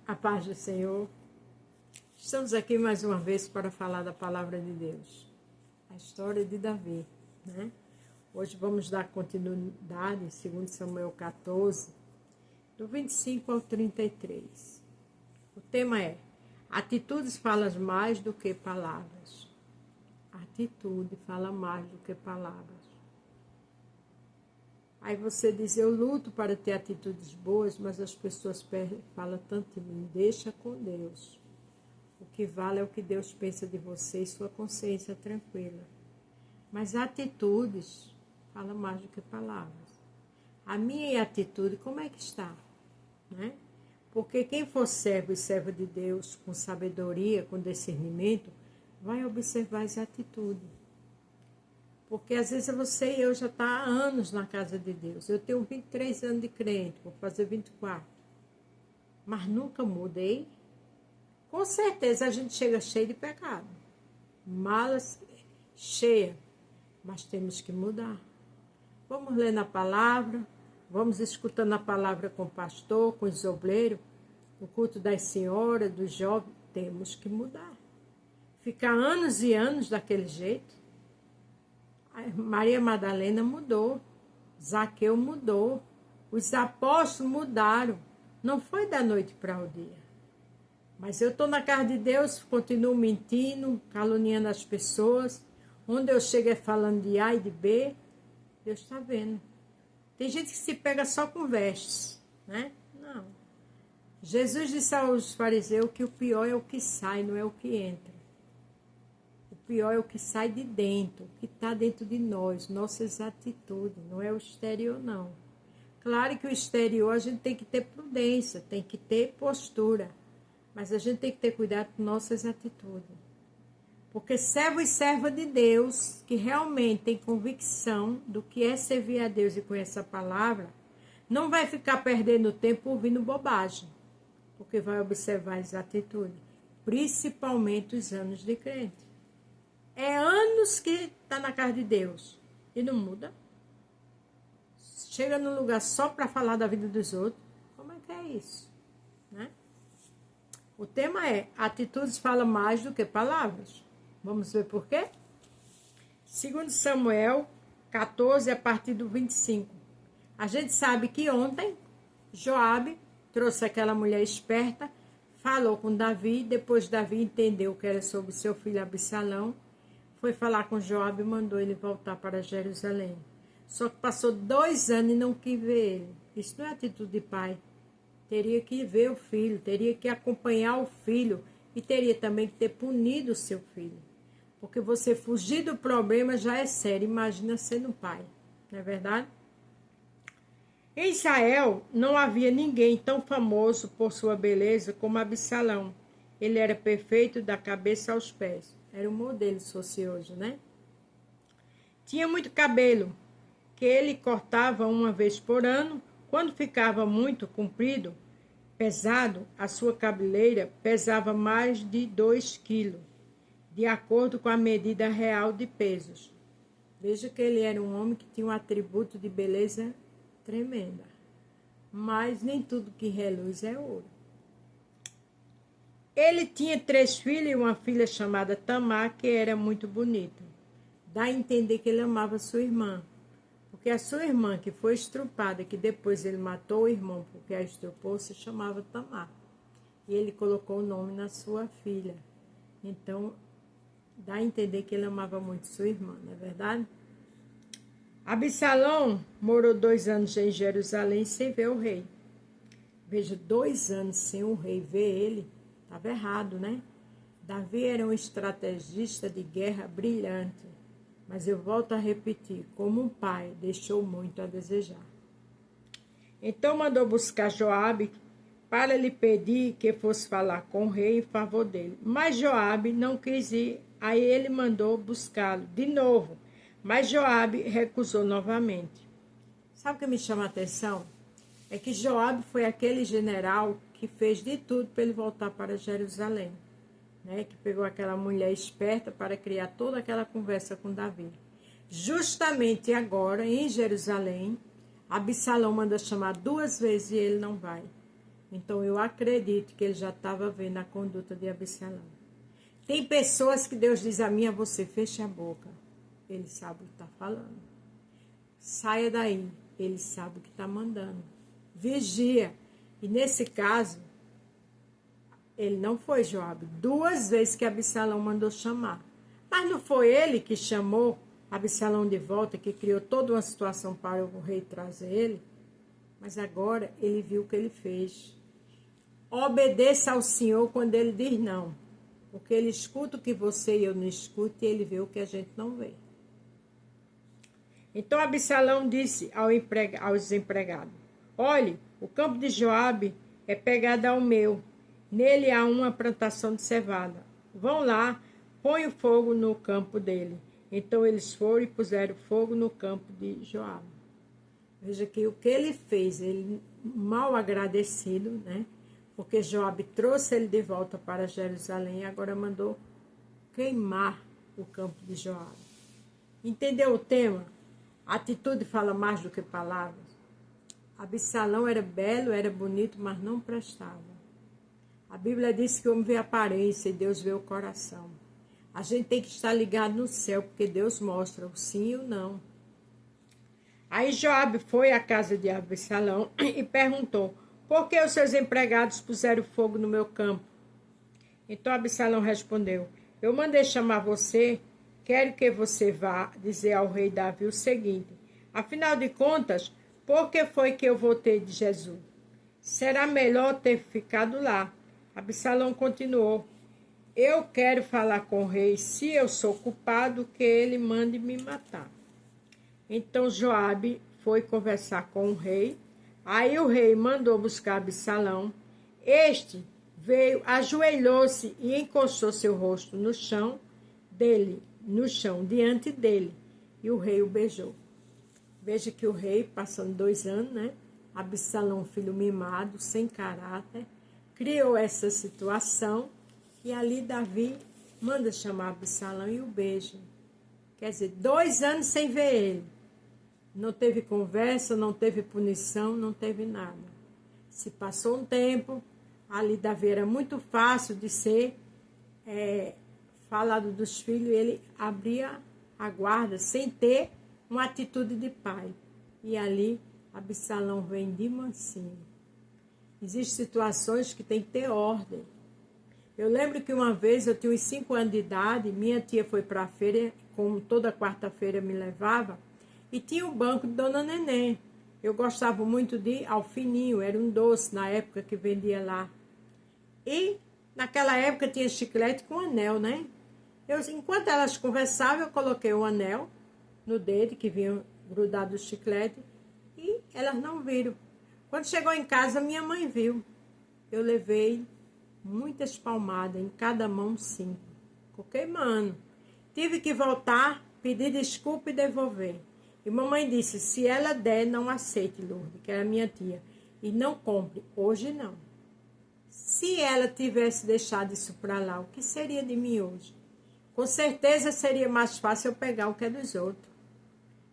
A paz do Senhor. Estamos aqui mais uma vez para falar da palavra de Deus. A história de Davi, né? Hoje vamos dar continuidade em 2 Samuel 14, do 25 ao 33. O tema é: atitudes falam mais do que palavras. Atitude fala mais do que palavras. Aí você diz: eu luto para ter atitudes boas, mas as pessoas falam tanto de mim. Deixa com Deus. O que vale é o que Deus pensa de você e sua consciência tranquila. Mas atitudes falam mais do que palavras. A minha atitude, como é que está? Né? Porque quem for servo e serva de Deus, com sabedoria, com discernimento, vai observar as atitudes. Porque às vezes você e eu já está há anos na casa de Deus. Eu tenho 23 anos de crente, vou fazer 24. Mas nunca mudei. Com certeza a gente chega cheio de pecado. Malas cheia. Mas temos que mudar. Vamos ler na palavra. Vamos escutando a palavra com o pastor, com os obreiros. O culto das senhoras, dos jovens. Temos que mudar. Ficar anos e anos daquele jeito. Maria Madalena mudou, Zaqueu mudou, os apóstolos mudaram, não foi da noite para o dia. Mas eu estou na casa de Deus, continuo mentindo, caluniando as pessoas, onde eu chego é falando de A e de B, Deus está vendo. Tem gente que se pega só com vestes, né? Não. Jesus disse aos fariseus que o pior é o que sai, não é o que entra. O pior é o que sai de dentro, o que está dentro de nós, nossas atitudes, não é o exterior, não. Claro que o exterior a gente tem que ter prudência, tem que ter postura, mas a gente tem que ter cuidado com nossas atitudes. Porque servo e serva de Deus, que realmente tem convicção do que é servir a Deus e conhece a palavra, não vai ficar perdendo tempo ouvindo bobagem, porque vai observar as atitudes, principalmente os anos de crente. É anos que está na casa de Deus e não muda. Chega num lugar só para falar da vida dos outros. Como é que é isso? Né? O tema é: atitudes falam mais do que palavras. Vamos ver por quê? 2 Samuel 14, a partir do 25. A gente sabe que ontem Joabe trouxe aquela mulher esperta, falou com Davi, depois Davi entendeu que era sobre seu filho Absalão, foi falar com Joabe e mandou ele voltar para Jerusalém. Só que passou 2 anos e não quis ver ele. Isso não é atitude de pai. Teria que ver o filho, teria que acompanhar o filho e teria também que ter punido o seu filho. Porque você fugir do problema já é sério, imagina sendo pai. Não é verdade? Em Israel não havia ninguém tão famoso por sua beleza como Absalão. Ele era perfeito da cabeça aos pés. Era um modelo se fosse hoje, né? Tinha muito cabelo, que ele cortava uma vez por ano. Quando ficava muito comprido, pesado, a sua cabeleira pesava mais de 2 quilos, de acordo com a medida real de pesos. Veja que ele era um homem que tinha um atributo de beleza tremenda. Mas nem tudo que reluz é ouro. Ele tinha 3 filhos e uma filha chamada Tamar, que era muito bonita. Dá a entender que ele amava sua irmã. Porque a sua irmã, que foi estrupada, que depois ele matou o irmão porque a estrupou, se chamava Tamar. E ele colocou o nome na sua filha. Então, dá a entender que ele amava muito sua irmã, não é verdade? Absalão morou 2 anos em Jerusalém sem ver o rei. Veja, 2 anos sem o rei ver ele. Estava errado, né? Davi era um estrategista de guerra brilhante. Mas eu volto a repetir, como um pai, deixou muito a desejar. Então mandou buscar Joabe para lhe pedir que fosse falar com o rei em favor dele. Mas Joabe não quis ir, aí ele mandou buscá-lo de novo. Mas Joabe recusou novamente. Sabe o que me chama a atenção? É que Joabe foi aquele general que fez de tudo para ele voltar para Jerusalém, né? Que pegou aquela mulher esperta para criar toda aquela conversa com Davi. Justamente agora, em Jerusalém, Absalão manda chamar 2 vezes e ele não vai. Então eu acredito que ele já estava vendo a conduta de Absalão. Tem pessoas que Deus diz a mim, a você, feche a boca. Ele sabe o que está falando. Saia daí. Ele sabe o que está mandando. Vigia. E nesse caso, ele não foi Joabe. 2 vezes que Absalão mandou chamar. Mas não foi ele que chamou Absalão de volta, que criou toda uma situação para o rei trazer ele. Mas agora ele viu o que ele fez. Obedeça ao Senhor quando ele diz não. Porque ele escuta o que você e eu não escuto e ele vê o que a gente não vê. Então Absalão disse aos empregados: olhe, o campo de Joabe é pegado ao meu. Nele há uma plantação de cevada. Vão lá, põe o fogo no campo dele. Então eles foram e puseram fogo no campo de Joabe. Veja que o que ele fez, ele mal agradecido, né? Porque Joabe trouxe ele de volta para Jerusalém e agora mandou queimar o campo de Joabe. Entendeu o tema? A atitude fala mais do que palavras. Absalão era belo, era bonito, mas não prestava. A Bíblia diz que o homem vê a aparência e Deus vê o coração. A gente tem que estar ligado no céu, porque Deus mostra o sim e o não. Aí Joabe foi à casa de Absalão e perguntou: por que os seus empregados puseram fogo no meu campo? Então Absalão respondeu: eu mandei chamar você, quero que você vá dizer ao rei Davi o seguinte: afinal de contas, por que foi que eu voltei de Jesus? Será melhor ter ficado lá. Absalão continuou: eu quero falar com o rei, se eu sou culpado, que ele mande me matar. Então Joabe foi conversar com o rei. Aí o rei mandou buscar Absalão. Este veio, ajoelhou-se e encostou seu rosto no chão diante dele. E o rei o beijou. Veja que o rei, passando 2 anos, né? Absalão, filho mimado, sem caráter, criou essa situação. E ali Davi manda chamar Absalão e o beija. Quer dizer, 2 anos sem ver ele. Não teve conversa, não teve punição, não teve nada. Se passou um tempo, ali Davi era muito fácil de ser falado dos filhos, ele abria a guarda sem ter uma atitude de pai. E ali Absalão vem de mansinho. Existem situações que tem que ter ordem. Eu lembro que uma vez, eu tinha uns 5 anos de idade, minha tia foi para a feira, como toda quarta-feira me levava, e tinha o banco de Dona Neném. Eu gostava muito de alfininho, era um doce na época que vendia lá. E naquela época tinha chiclete com anel, né? Enquanto elas conversavam, eu coloquei o anel no dedo, que vinha grudado o chiclete, e elas não viram. Quando chegou em casa, minha mãe viu. Eu levei muitas palmadas, em cada mão 5. Ficou queimando. Tive que voltar, pedir desculpa e devolver. E mamãe disse: se ela der, não aceite, Lourdes, que era minha tia. E não compre. Hoje não. Se ela tivesse deixado isso para lá, o que seria de mim hoje? Com certeza seria mais fácil eu pegar o que é dos outros.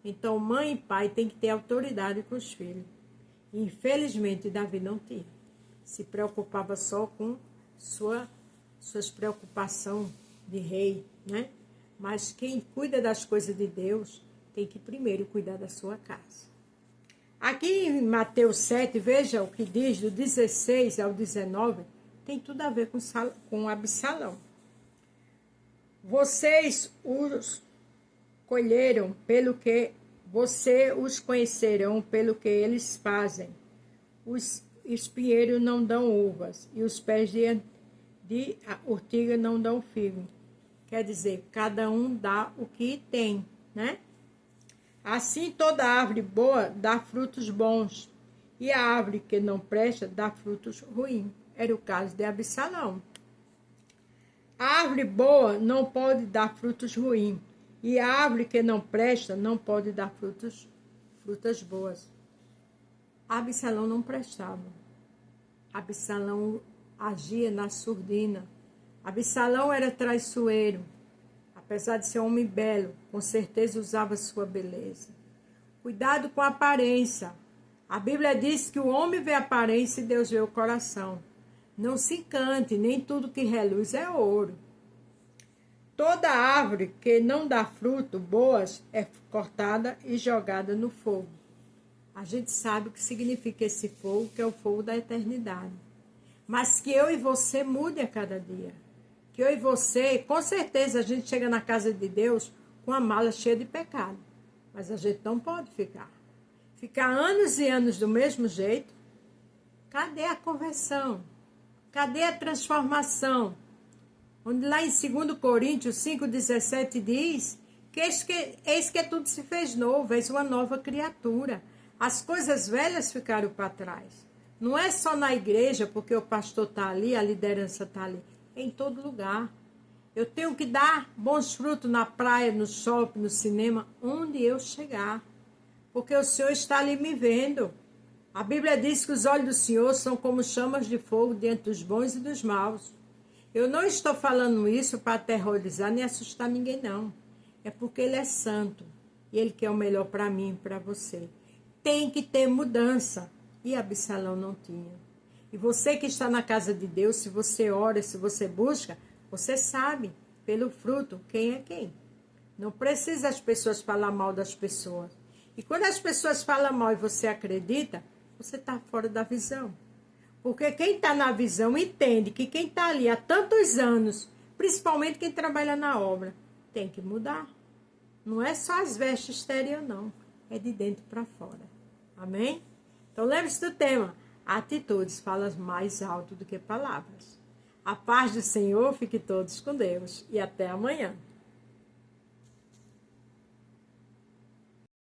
Então, mãe e pai têm que ter autoridade com os filhos. E, infelizmente, Davi não tinha. Se preocupava só com suas preocupações de rei, né? Mas quem cuida das coisas de Deus tem que primeiro cuidar da sua casa. Aqui em Mateus 7, veja o que diz, do 16 ao 19, tem tudo a ver com Absalão. Vocês os colheram pelo que os conhecerão pelo que eles fazem. Os espinheiros não dão uvas e os pés de urtiga não dão figo. Quer dizer, cada um dá o que tem, né? Assim toda árvore boa dá frutos bons e a árvore que não presta dá frutos ruins. Era o caso de Absalão. A árvore boa não pode dar frutos ruins e a árvore que não presta não pode dar frutas boas. Absalão não prestava. Absalão agia na surdina. Absalão era traiçoeiro. Apesar de ser um homem belo, com certeza usava sua beleza. Cuidado com a aparência. A Bíblia diz que o homem vê a aparência e Deus vê o coração. Não se encante, nem tudo que reluz é ouro. Toda árvore que não dá fruto boas é cortada e jogada no fogo. A gente sabe o que significa esse fogo, que é o fogo da eternidade. Mas que eu e você mude a cada dia. Que eu e você, com certeza a gente chega na casa de Deus com a mala cheia de pecado. Mas a gente não pode ficar. Ficar anos e anos do mesmo jeito. Cadê a conversão? Cadê a transformação? Onde lá em 2 Coríntios 5,17 diz que eis que tudo se fez novo, eis uma nova criatura. As coisas velhas ficaram para trás. Não é só na igreja, porque o pastor está ali, a liderança está ali. É em todo lugar. Eu tenho que dar bons frutos na praia, no shopping, no cinema, onde eu chegar. Porque o Senhor está ali me vendo. A Bíblia diz que os olhos do Senhor são como chamas de fogo diante dos bons e dos maus. Eu não estou falando isso para aterrorizar nem assustar ninguém, não. É porque Ele é santo. E Ele quer o melhor para mim e para você. Tem que ter mudança. E Absalão não tinha. E você que está na casa de Deus, se você ora, se você busca, você sabe, pelo fruto, quem é quem. Não precisa as pessoas falar mal das pessoas. E quando as pessoas falam mal e você acredita, você está fora da visão. Porque quem está na visão entende que quem está ali há tantos anos, principalmente quem trabalha na obra, tem que mudar. Não é só as vestes exteriores, não. É de dentro para fora. Amém? Então lembre-se do tema. Atitudes falam mais alto do que palavras. A paz do Senhor, fique todos com Deus. E até amanhã.